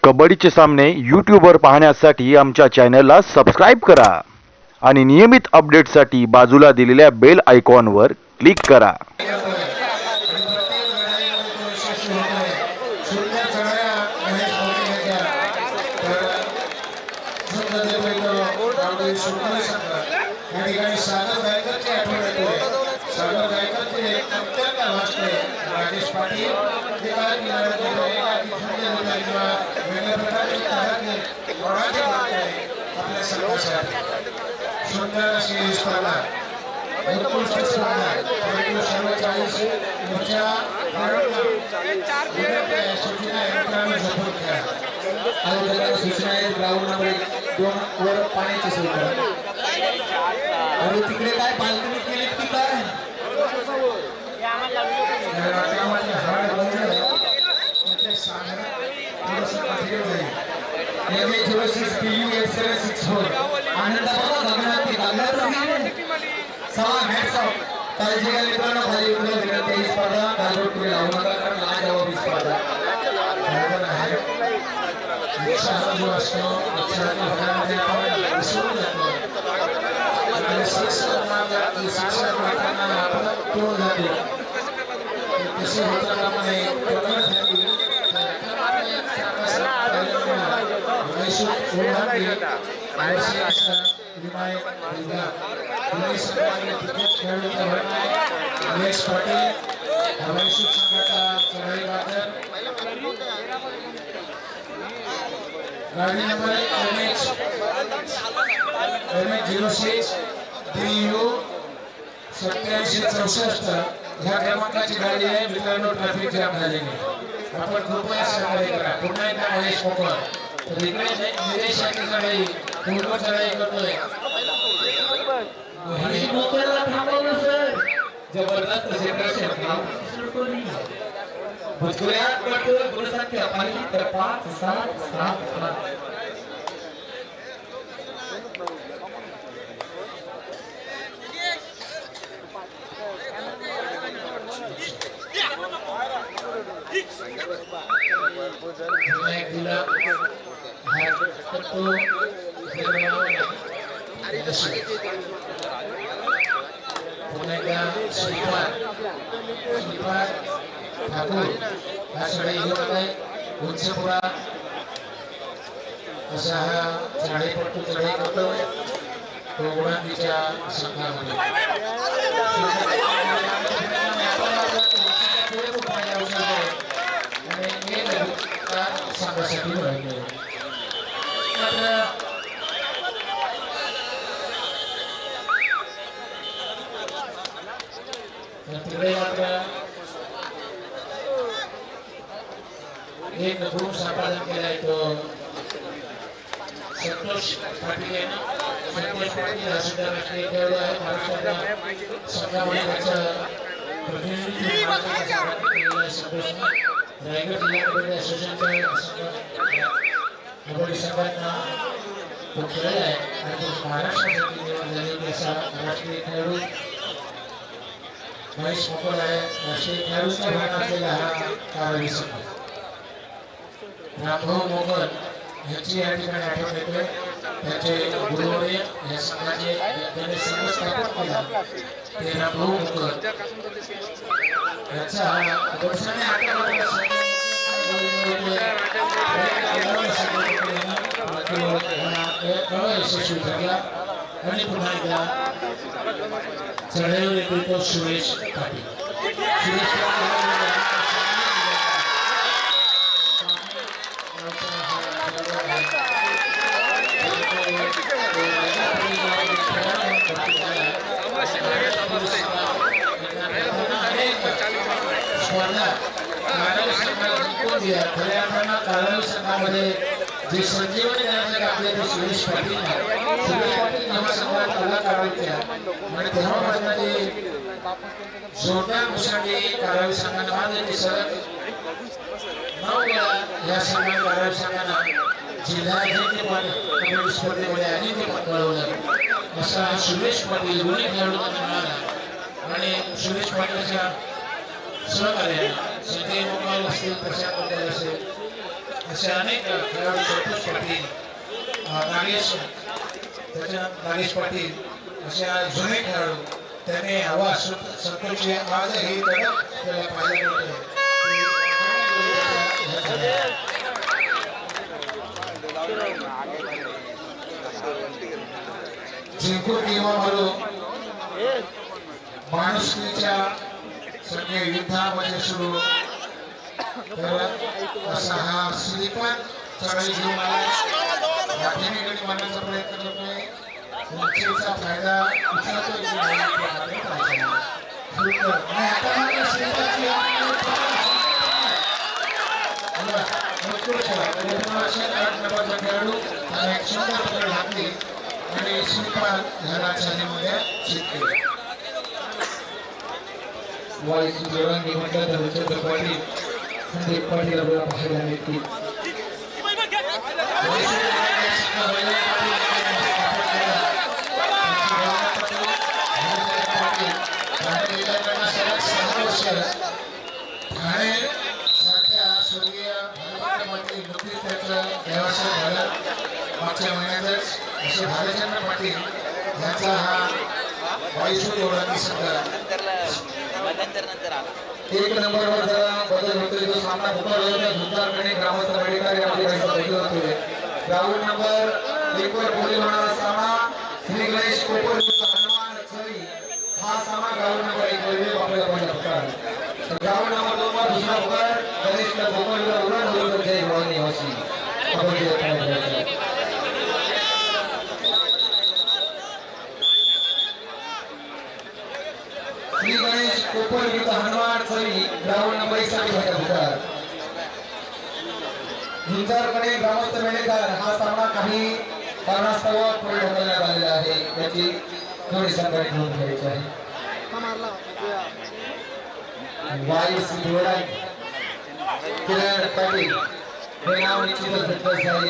कबड्डीचे सामने यूट्यूबवर पाहण्यासाठी आमच्या चॅनलला सबस्क्राइब करा आणि नियमित अपडेटसाठी बाजूला दिलेल्या बेल आयकॉनवर क्लिक करा. सुंदर अशी स्पर्धा उत्कृष्ट स्पर्धा सूचना आहेत. ग्राउंड नंबर 2 वर पाण्याची सोय करा. आणि तिकडे काय बाल्कनी केलीत की काय मित्रांनो खाली विनंती स्पर्धा गालबोट पुढे लावू नका कारण आज जवाब स्पर्धा जो असतो उत्साहाच्या भरामध्ये आपण विसरून जातो आणि शिक्षक वाटताना आपण टोळ जातो तसे होता कामा नये. रमेश पाटील हवाईशूट संघाचा चढाई बादल गाडी नंबर MH06 DU 8764 ह्या क्रमांकाची गाडी आहे. मित्रांनो ट्रॅफिक जाम झालेली आपण कृपया सहकार्य करा. पुन्हा एकदा महेश मोकर तर इकडे निदेशाची चढाई पूर्ण चढाई करतोय. जबरदस्त क्षेत्रक्षण भोजपुऱ्या कठोर गुणसंख्या पाहिली तर 5 7 7 ठाकूर हा चढाई घेत आहे. उंचपुरा असा हा चढाईपट्टू चढाई करतो तो उडाणीच्या संघामध्ये संघासाठी राहिले. तिकडे मात्र एक गुण संपादन केलाय तो संतोष पाटील यांनी. संतोष पाटील हा सुद्धा राष्ट्रीय खेळाडू आहे. महाराष्ट्राच्या संघामध्ये त्याचं प्रतिनिधित्व संतोषने रायगड जिल्ह्यामध्ये असोसिएशनच्या कबड्डी संघटना तो खेळला आहे आणि तो महाराष्ट्रासाठी निवड झालेली असा राष्ट्रीय खेळाडू महेश मोकर आहे. राष्ट्रीय खेळाडूचा भाग असलेला हा कारवाई संघ रामभाऊ मोकर यांची या ठिकाणी आठवण येतोय. त्यांचे गुरुवर्य या संघाचे त्यांनी संघ स्थापन केला ते रामभाऊ मोकर यांचा वर्षाने यशस्वी ठरला. आणि पुन्हा एकदा चढाईवर येतो तो सुरेश पाटील. सुरेश खऱ्या अर्थानं कारवाई संघामध्ये जे संजीवनी देण्याचे आपले ते सुरेश पाटील जेव्हा संघात आला कारवाई केला आणि तेव्हापासून ते जोरदार मुसंडी कारवाई संघानं मारले. ते सलग 9 वेळा या संघात कारवाई संघानं जिल्हा कबड्डी स्पर्धेमध्ये अनेकपद मिळवलं. असा सुरेश पाटील दोन्ही खेळाडूंना मिळाला आणि सुरेश पाटीलच्या सहकार्याने संजय मोकाल असतील, प्रशांत पटेल असेल असे अनेक खेळाडू संतोष पाटील नागेश नागेश पाटील अशा जुने खेळाडू त्याने हवा संतोषची आजही तडक त्याला पाहायला मिळते. जिंकून किंवा मरो माणुसकीच्या सगळे युद्धामध्ये सुरू तर असा हा श्रीपाद चढाई घेऊन आला माध्यमिक मानण्याचा प्रयत्न करतोय. उंचीचा फायदा उचलतोय की नाही ते आपल्याला पाहायचं आहे. सुंदर. आणि आता मात्र श्रीपादची उत्कृष्ट प्रथमवर्षीय नंबरचा खेळाडू त्याने एक सुंदर पकड घातली आणि श्रीपाद ह्याला चालीमध्ये जिंकले. वाईस जोरांनी म्हटलं तर रविचंद्र पाटील संदीप पाटील आपल्याला पाहायला मिळतील. ठाणे सारख्या स्वर्गीय भालचंद्र पाटील नुकतीच त्याचं देवासन झालं मागच्या महिन्यातच. असे भालचंद्र पाटील यांचा हा वाईसू जोरांनी संघ एक नंबरवर जरा बदल होतोय. तो सामना पुकारला झुंजारकडे ग्रामस्थ मेडिकल यामध्ये काही बदल होतोय. ग्राउंड नंबर 1 वर बोली होणारा सामना श्री गणेश कोपर हनुमान चळी हा सामना ग्राउंड नंबर 1 वर आपल्याला पहिला पुकार. ग्राउंड नंबर 2 वर दुसरा पुकार गणेश कोपर उरण होईल जय भवानी निवासी आपण श्री गणेश कोपर विरुद्ध हनुमान चळी ग्राउंड नंबर 1 साठी पहिला पुकार. झुंजारकडे ग्रामस्थ मेळेकर हा सामना काही कारणास्तव पुढे ढकलण्यात आलेला आहे. याची दोन्ही संघाने नोंद घ्यायची आहे. वाईस जोराई किरण पाटील हे नाव निश्चितच भेटलंच आहे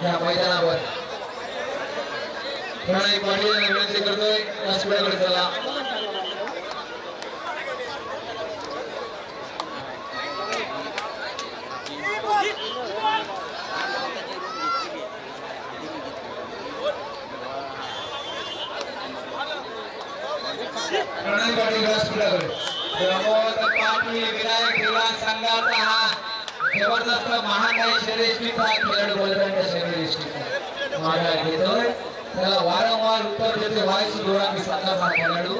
या मैदानावर. प्रणय पाटील विनंती करतोय व्यासपीठाकडे चला. प्रणय पाटील व्यासपीठाकडे. प्रमोद पाटील विनायक दिवा संघाचा हा जबरदस्त महाकाय शर्यतीचा खेळाडू बोलताना शर्यतीचा मागा घेतोय. त्याला वारंवार उत्तर देते वाईस जोरांनी संघाचा खेळाडू.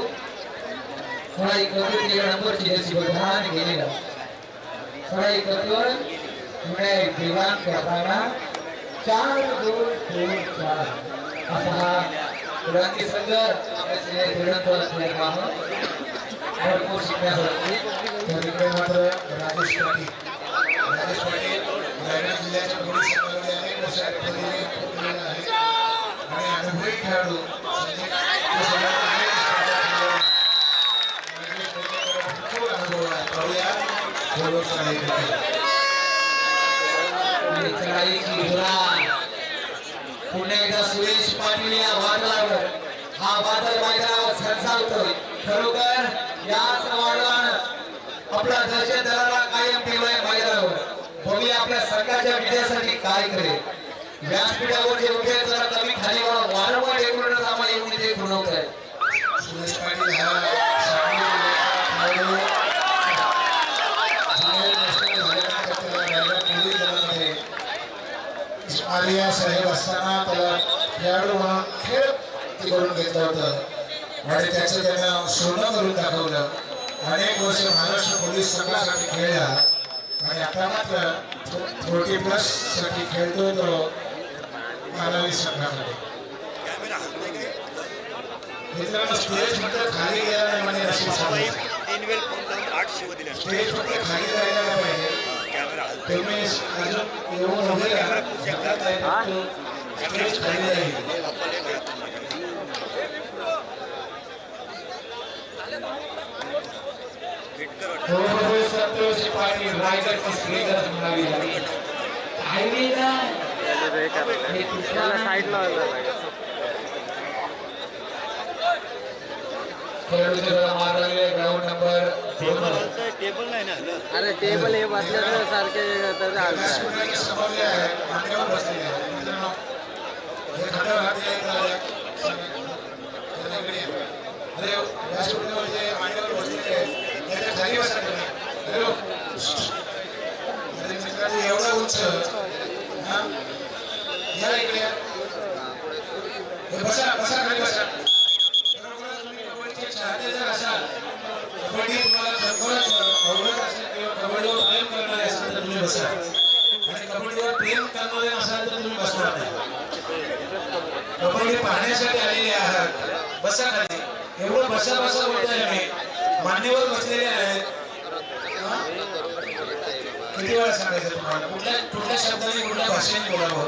थोडा एक नंबरची जशी बघान गेलेला थोडा एक विनायक दिवाण करताना 4-2-2-4 असा हा रांगी संघ भरपूर शिकण्यासाठी. तर इकडे मात्र राजेश पाटील रायगड जिल्ह्याच्या कबड्डी संघामध्ये अनेक वर्ष आहे आणि अनुभवी खेळाडू भरपूर अनुभव आहे. पाहूया जोरदार चढाई करते. चढाईची धुरा पुन्हा एकदा सुरेश पाटील या वादळावर हा वादळ मैदानावर सरसावतोय. खरोखर याच वादळानं आपला दहशत दलाला कायम ठेवलाय मैदानावर. बघूया आपल्या सरकारच्या विजयासाठी काय करेल. व्यासपीठावर जे उभे जरा कमी खाली वारंवार एकूण सामान येऊन इथे खुणवत आहे. सुरेश पाटील हा सांगली खेळाडू ज्युनियर नॅशनल झाल्यानंतर त्याला रायगड पोलीस दलामध्ये आलिया साहेब असताना त्याला खेळाडू म्हणून खेळ करून घेतलं होतं आणि त्याचं त्यानं सोनं करून दाखवलं. अनेक वर्ष महाराष्ट्र पोलीस संघासाठी खेळला आणि आता मात्र 40+ साठी खेळतो तो मानवी संघामध्ये. मित्रांनो स्टेज फक्त खाली गेला नाही म्हणजे नशीब सांगायचं. स्टेज फक्त खाली जायला नाही पाहिजे. तुम्ही अजून येऊन उभे राहा. स्टेज खाली जाईल. संतोष पाटील रायगड स्क्रीनर म्हणावी लागेल. खेळाडूच्या मार लागले. ग्राउंड नंबर टेबल नाही ना अरे टेबल हे बसल्याचं सारखे तर हालत व्यासपीठाच्या समोर जे आहे मांडीवर बसलेले आहे मित्रांनो हे खांद्यावर हात दिले अरे व्यासपीठावर जे मांडीवर बसलेले आहेत त्याच्या खाली बसा तुम्ही. अरे अरे मित्रांनो एवढं उंच हा या इकडे या. हे बसा बसा खाली बसा. खरोखरच तुम्ही कबड्डीचे चाहते जर असाल कबड्डी तुम्हाला खरोखरच आवडत असेल किंवा कबड्डीवर प्रेम करणारे असाल तर तुम्ही बसा आणि कबड्डीवर प्रेम करणारे नसाल तर तुम्ही बसणार नाही. कबड्डी पाहण्यासाठी आलेले आहात बसा खाली. एवढं बसा बसा बोलताय मी मान्यवर बसलेले आहेत. किती वेळा सांगायचं तुम्हाला कुठल्या कुठल्या शब्दाने कुठल्या भाषेने बोलावं.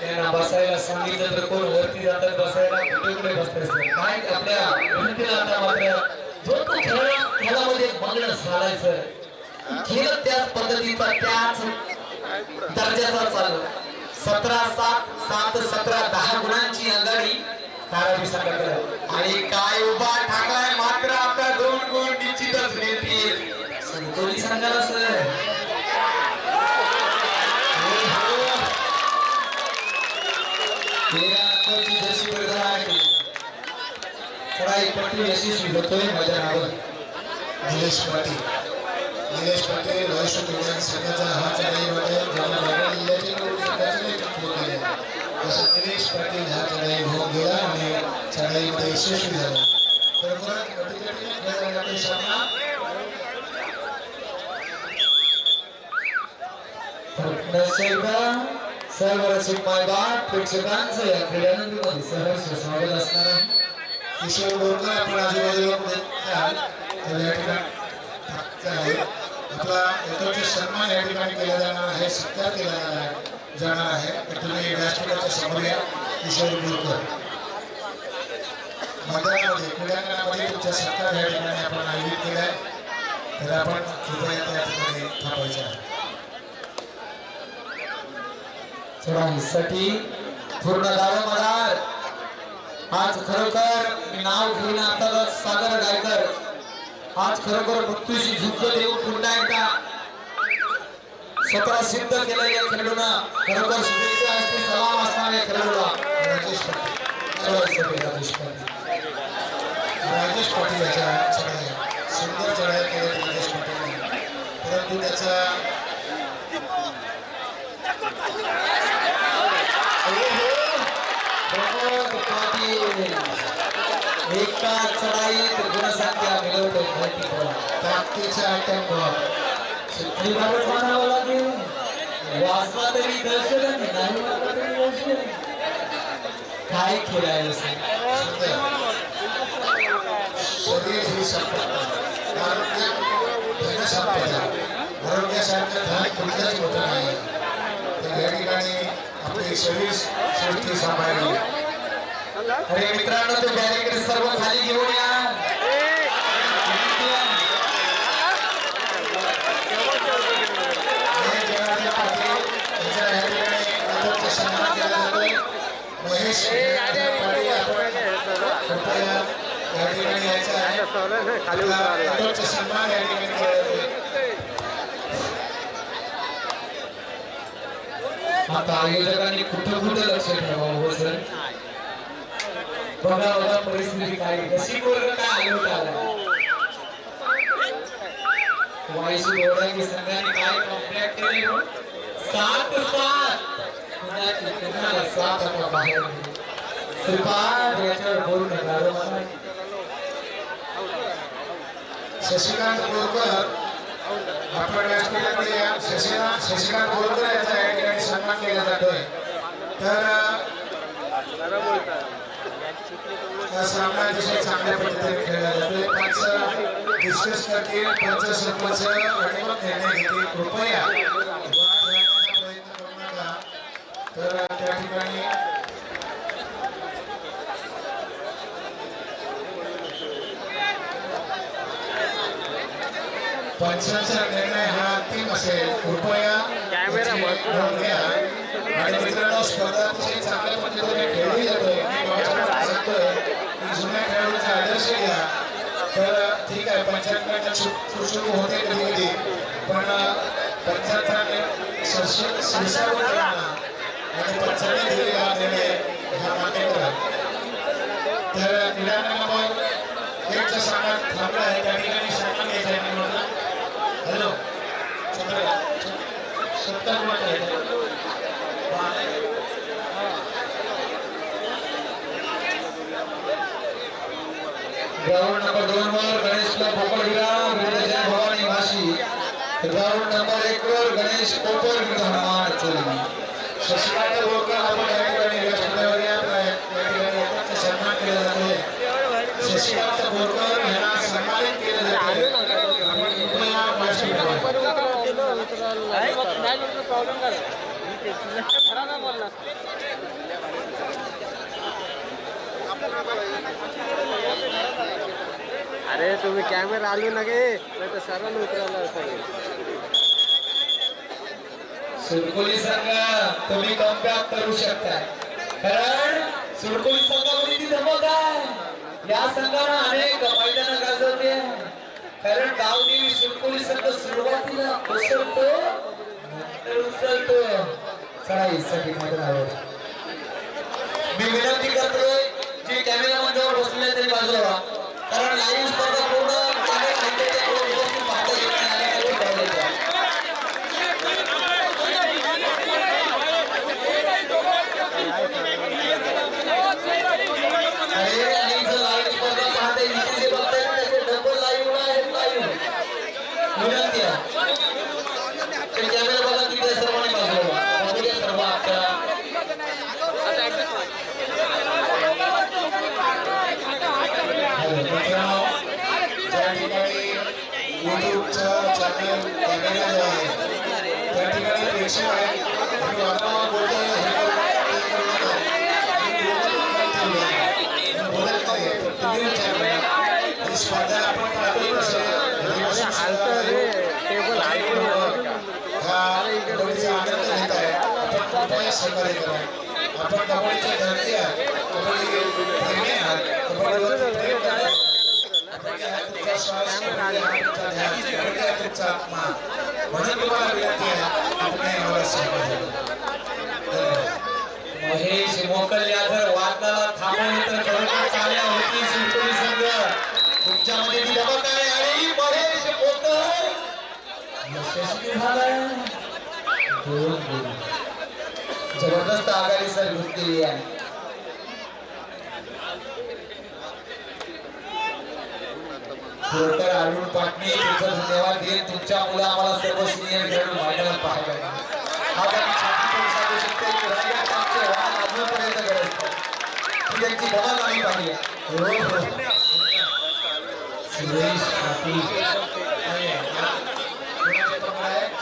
त्यांना बसायला सांगितलं तर कोण वरती जातात बसायला कुठे कुठे बसतात काय आपल्या विनंतीला आता मात्र जो तो खेळामध्ये मग्न झालाय सर खेळ त्याच पद्धतीचा त्याच दर्जाचा चालू 17-7 7-17 10 गुणांची आघाडी धारावी संघाकडे आणि काय उभा ठाकलाय मात्र आता 2 गुण निश्चितच मिळतील संतोली संघाला सर. चढाई पट्टी यशस्वी होतोय माझ्या नावावर. निलेश पाटील राष्ट्र कल्याण संघाचा हा चढाईमध्ये असं निलेश पाटील हा चढाई होऊन गेला आणि चढाईमध्ये यशस्वी झाला. खरोखरच कटीकटीने खेळला जाणारा सामना सर्व रसिक मायबाप प्रेक्षकांचं या क्रीडानंदीमध्ये सहर्ष स्वागत असणार आहे. किशोर बोरकर आपण आजूबाजूला कुठे जाल तर या ठिकाणी आपला येतोचे सन्मान या ठिकाणी केला जाणार आहे सत्कार केला जाणार आहे. तर तुम्ही व्यासपीठाच्या समोर या. किशोर बोरकर मैदानामध्ये क्रीडांगणामध्ये तुमचा सत्कार या ठिकाणी आपण आयोजित केला आहे तर आपण कृपया त्या ठिकाणी थांबायचं आहे. चढाईसाठी पूर्ण दारोमदार आज खरोखर मी नाव घेऊन आता सागर गायकर आज खरोखर मृत्यूशी झुंज देऊन पुन्हा एकदा स्वतः सिद्ध केलेल्या खेळाडूंना खरोखर शुभेच्छा असतील सलाम असणाऱ्या खेळाडूला राजेश पाटील याच्या चढाई सुंदर चढाई केली राजेश पाटील परंतु त्याचा एका चढाईत गुणसंख्या मिळवतो ताकदीचा आयटम शिकलीबाबत म्हणावं लागेल. वाचला तरी दर्शन नाही वाचला तरी दर्शन काय खेळायला शरीर ही संपदा आरोग्य संपदा आरोग्यासारखं धन कुठलंच होतं नाही. तर या ठिकाणी आपली शरीर सृष्टी सांभाळली. अरे मित्रांनो ते बॅरिकेड सर्व खाली घेऊन या. सन्मान केला जातोय. महेश पाटील आपण कृपया या ठिकाणी यायचं आहे. सन्मान या ठिकाणी केला जातोय. आता आयोजकांनी कुठं लक्ष ठेवावं हो सर. बघा बघा परिस्थिती काय कशी बोलत काय आलो आला वाईशी बोर्डाची संघाने काय कॉम्प्लॅक्ट केले 7-7 कुणाला 7 आता बाहेर श्रीपाद याच्यावर बोलू नका. शशिकांत बोरकर आपण व्यासपीठाकडे या. शशिकांत बोरकर याचा या ठिकाणी सन्मान केला जातोय. तर हा सामना अतिशय चांगल्या पद्धतीने खेळला जातोय. पंच डिस्कस करतील पंच सरपंच आणि मग निर्णय घेतील. कृपया वाद घालण्याचा प्रयत्न करू नका. तर त्या ठिकाणी पंचांचा निर्णय हा अंतिम असेल. कृपया नोंद घ्या. आणि मित्रांनो स्पर्धा अतिशय चांगल्या पद्धतीने खेळली जातोय. मी सांगतोय की जुन्या खेळाडूंचा आदर्श घ्या. तर ठीक आहे पंचांकडनं सुरू होते कधी कधी पण पंचांनी शिरसावर केला आणि पंचांनी दिलेला निर्णय हा मान्य करा. तर क्रीडांगण नंबर 1च्या सामन्यात थांबला आहे त्या ठिकाणी सामना घ्यायचा आहे मला. हॅलो 70 मिनिट आहे. ग्राउंड नंबर 2 वर गणेशला पोपडगिरा विरुद्ध जय भवानी वाशी. ग्राउंड नंबर 1 वर गणेश पोपर विरुद्ध हनुमान चोली. शशिकांत बोरकर आपण या ठिकाणी व्यासपीठावर या ठिकाणी एकच सन्मान केला जातोय. शशिकांत बोरकर यांना सन्मानित केलं जाते. आपण कृपया व्यासपीठावर प्रॉब्लेम करा बोलला. अरे तुम्ही कॅमेरा आलो ना गे तर सरळ उतरायला सुरकोली संघ तुम्ही कमबॅक करू शकता कारण सुरकोली संघामध्ये ती धमक आहे. या संघानं अनेक मैदान गाजवले कारण गावदेवी सुरकोली संघ सुरुवातीला कोसळतो नंतर उचलतो. चढाईसाठी मैदानावर मी विनंती करतोय जे कॅमेरामन जवळ बसलेले त्यांनी बाजूला कारण लाईव्ह स्पर्धा पूर्ण व्यवस्थित पाहता येत नाही आणि त्याची पावलं येतात. अरे आणि जर लाईव्ह स्पर्धा पाहता येईल जे बघताय त्याचे डबल लाईव्ह आहे लाईव्ह विनंती आहे ते कॅमेरा बघा तिथे सर्वांनी बाजूला बघूया सर्व आपल्या ज्या ठिकाणी युट्यूबचं चॅनल कॅमेरा जो आहे त्या ठिकाणी प्रेक्षक आहेत आणि वारंवार बोलतोय हे करू नका, ते करू नका आणि बोलत नाही तर तुम्ही विचार करा ही स्पर्धा आपण पाहतोय कसे ह्या कबड्डीचा आनंद घेत आहे. आपण कृपया सहकार्य करा. आपण कबड्डीचे धरती आहात, कबड्डी प्रेमी आहात, कबड्डीवर प्रेम करता. कबड्डी हा तुमचा श्वास, कबड्डी हा तुमचा ध्यान, कबड्डी हा तुमचा आत्मा. म्हणून तुम्हाला विनंती आहे आपण यावर सहकार्य करा. धन्यवाद. महेश मोकल्या जर वादळाला थांबवलं तर खरोखर चांगल्या होती सुरकोली संघ. तुमच्यामध्ये ती धमक आहे आणि महेश मोकल यशस्वी झालाय. 2 गोल जबरदस्त आघाडी सर घेतलेली आहे. खरोखर अरुण पाटणे तुमचा धन्यवाद देत तुमच्या मुलं आम्हाला सर्व सिनियर खेळाडू मैदानात पाहायला मिळाले. हा त्यांनी छाती करून सांगू शकते की रायगड त्यांचे वाद अजूनपर्यंत गरजतात ही त्यांची धमक आम्ही पाहिली आहे. सुरेश पाटील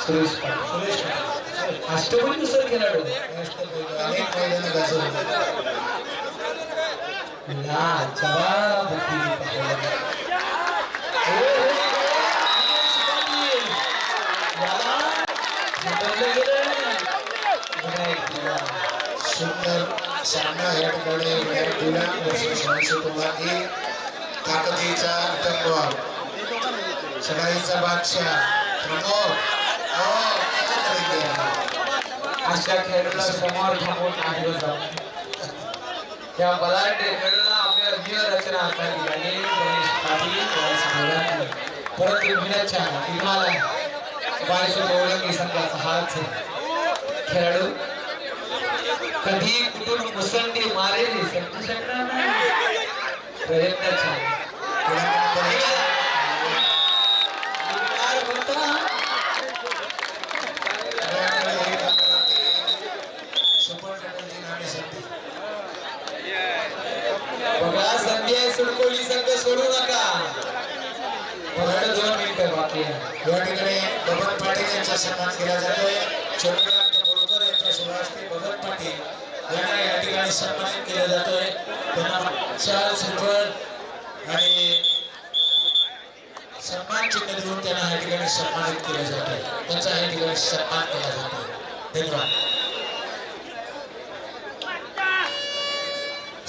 सुरेश पाटील अष्टपैलू दुसरं खेळाडू अनेक मैदानं गाजवली. लाजवाब सुंदर सामना या ठिकाणी विनायक दिला वर्सेस कुमार ताकदीचा तंगवार चढाईचा बादशाह प्रमोद अशा खेळाडूला समोर थांबवून आणलं जातं. त्या बलाढ्य खेळाडूला आपल्या वीर रचना हाताळली आणि गणेश पाटील परंतु विनंच्या हिमालय बाळीसोबत ओळखी संघाचा हाच खेळाडू कधी कुठून मुसंडी मारेली समजू शकणार नाही. प्रयत्न छान बघा. संधी आहे सुरकोली संघ सोडू नका. 2 मिनिटं बाकी आहे. या ठिकाणी भगत पाटील यांचा सन्मान केला जातोय. चंद्रकांत बोरकर यांच्या शुभास्ते भगत पाटील यांना या ठिकाणी सन्मानित केला जातोय. त्यांना शाल श्रीफळ आणि सन्मान चिन्ह देऊन त्यांना या ठिकाणी सन्मानित केलं जातोय. त्यांचा या ठिकाणी सन्मान केला जातोय. धन्यवाद.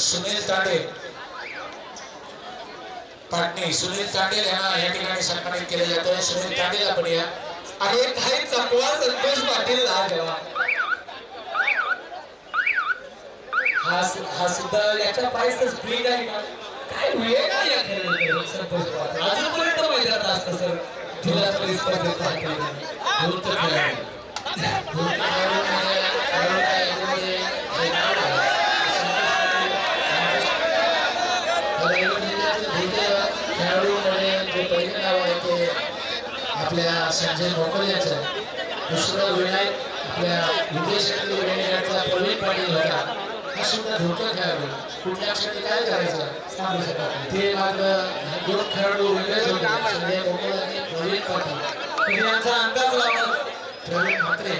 सुनील तांडे पाटणी सुनील तांडेल यांना या ठिकाणी सन्मानित केले जाते. सुनील तांडेल आपण या आणि काही चकवा संतोष पाटील लावा हा सुद्धा याच्या पायचं स्पीड आहे का काय वेळ आहे या खेळाडूकडे संतोष पाटील अजूनपर्यंत मैदानात असतं सर जिल्हा स्तरीय स्पर्धेत धूर्त खेळाडू. धूर्त खेळाडूमध्ये जे पहिले नाव आहे ते आपल्या संजय मोकल यांचं आहे. दुसरं विनायक आपल्या विजयशक्ती वेणेकरचा प्रवीण पाटील होता. हा सुद्धा धोका खेळाडू. कुठल्या क्षणी काय करायचं सांगू शकत नाही. ते मात्र दोन खेळाडू वेगळेच होते. संजय मोकल आणि प्रवीण पाटील यांचा अंदाज लावला प्रवीण म्हात्रे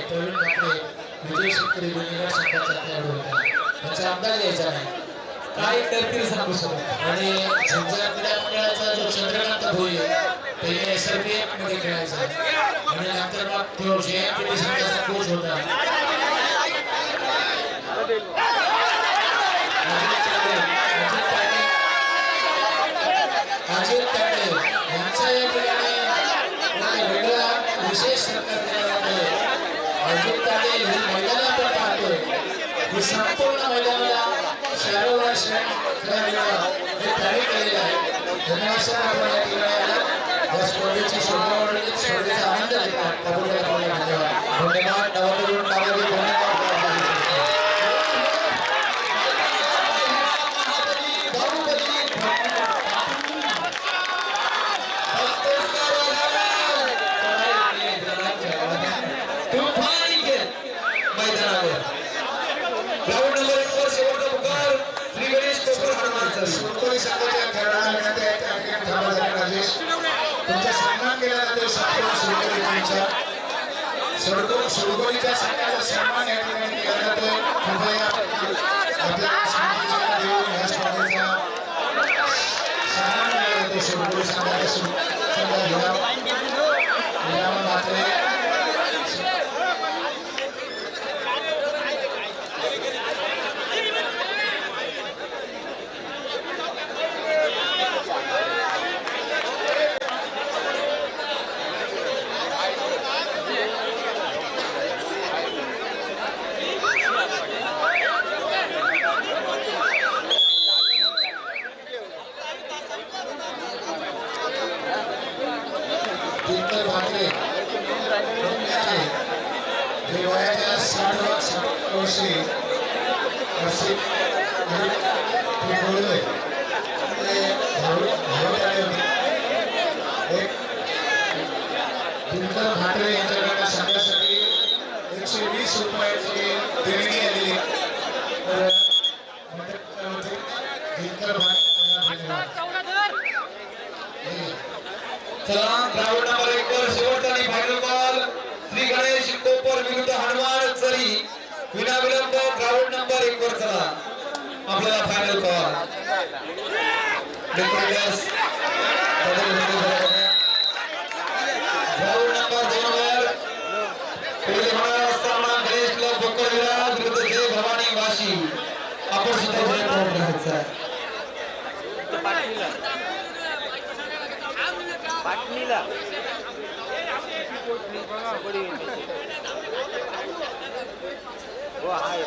विजयशक्ती वेणेकर संघाचा खेळाडू होता. त्याचा अंदाज यायचा नाही. काय करतील सांगू शकत आणि झंझार क्रीडा मंडळाचा जो चंद्रकांत भोई पहिले SRPF मध्ये खेळायचा आणि नंतर मग तो JMPT संघाचा कोच होता. अजित तांडे यांचा या ठिकाणी वेगळा विशेष सत्कार केला जातोय. अजित तांडे ही मैदान आपण पाहतोय ही संपूर्ण मैदानाला शारवला खेळाडूला हे त्याने केलेलं आहे. धन्यवाद सर. आपण या ठिकाणी या स्पर्धेची शोभावरणी स्पर्धेचा आनंद घेतात त्याबद्दल आपल्याला धन्यवाद. धन्यवाद नवाजून धन्यवाद ग्राउंड नंबर 1 वर शेवटचा पुकार श्री गणेश कोपर हनुमान सुरकोली संघाच्या खेळाडूंना विनंती आहे त्या ठिकाणी थांबा. राजेश तुमचा सन्मान केला जातो. सुरकोलीच्या संघाचा सन्मान या ठिकाणी केला जातोय. कृपया आपल्या समितीच्या देऊन या स्पर्धेचा सन्मान केला जातो. सुरकोली संघाचा संघ हिरामन म्हात्रे दिनकर भाकरे जे वयाच्या 60 वर्षी असे बोललोय ते धावत आले होते. एक दिनकर भाकरे यांच्याकडे संघासाठी 120 रुपयाची देणगी आलेली. तर दिनकर भाकरे चला ग्राउंड नंबर 1 वर शेवटचा आणि फायनल बॉल श्री गणेश कोपर विरुद्ध हनुमान चरी विनाविलंब ग्राउंड नंबर 1 वर चला आपल्याला फायनल बॉल ग्राउंड नंबर 2 वर पहिले होणारा सामना गणेश क्लब बोकर विराज विरुद्ध जय भवानी वाशी. आपण सुद्धा जय भवानी राहायचा पाटणीला हो आहे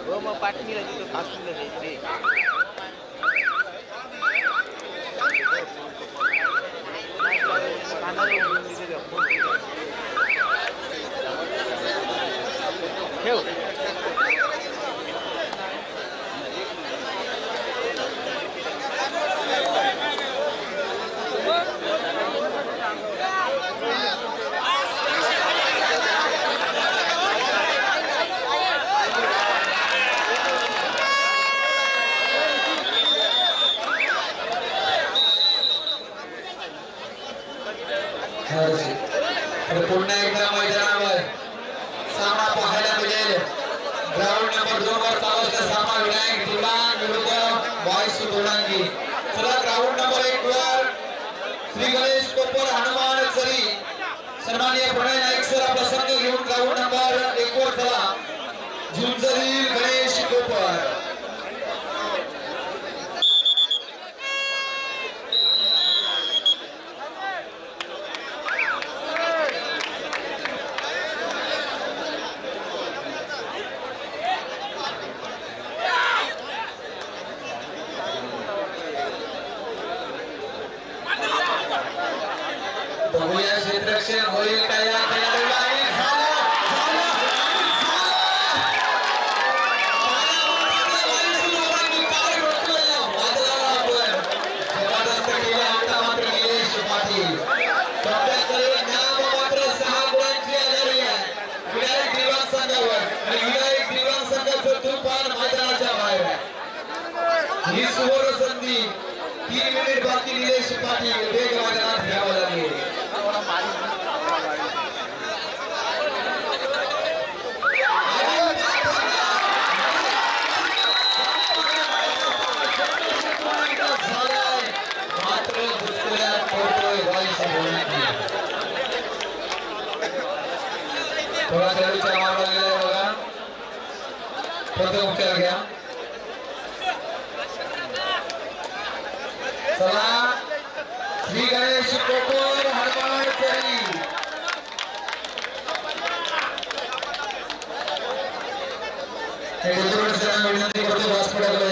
हो मग पाटणीला तिथं पाटणीला जायचे. ठेव पुन्हा एकदा मैदानावर सामना पाहायला मिळेल. ग्राउंड नंबर 2 वर चालू असलेला सामना विनायक दिवाण विरुद्ध बॉयस दोडांगी. चला ग्राउंड नंबर 1 वर श्री गणेश कोपर हनुमान चरी सन्माननीय प्रणय नाईक सर आपला संघ घेऊन ग्राउंड नंबर 1 वर चला. झुंजरी गणेश कोपर उद्योग मैदानात घ्यावं लागेल. मात्र दुसऱ्या पोहोचतोय व्हायचं बोलत नाही. थोडा खेळाडूचा मार लागलेला आहे बघा. प्रथम उपचार घ्या. चला श्री गणेश कोकोर हरबाळ केरी. विनंती करतो व्यासपीठाकडे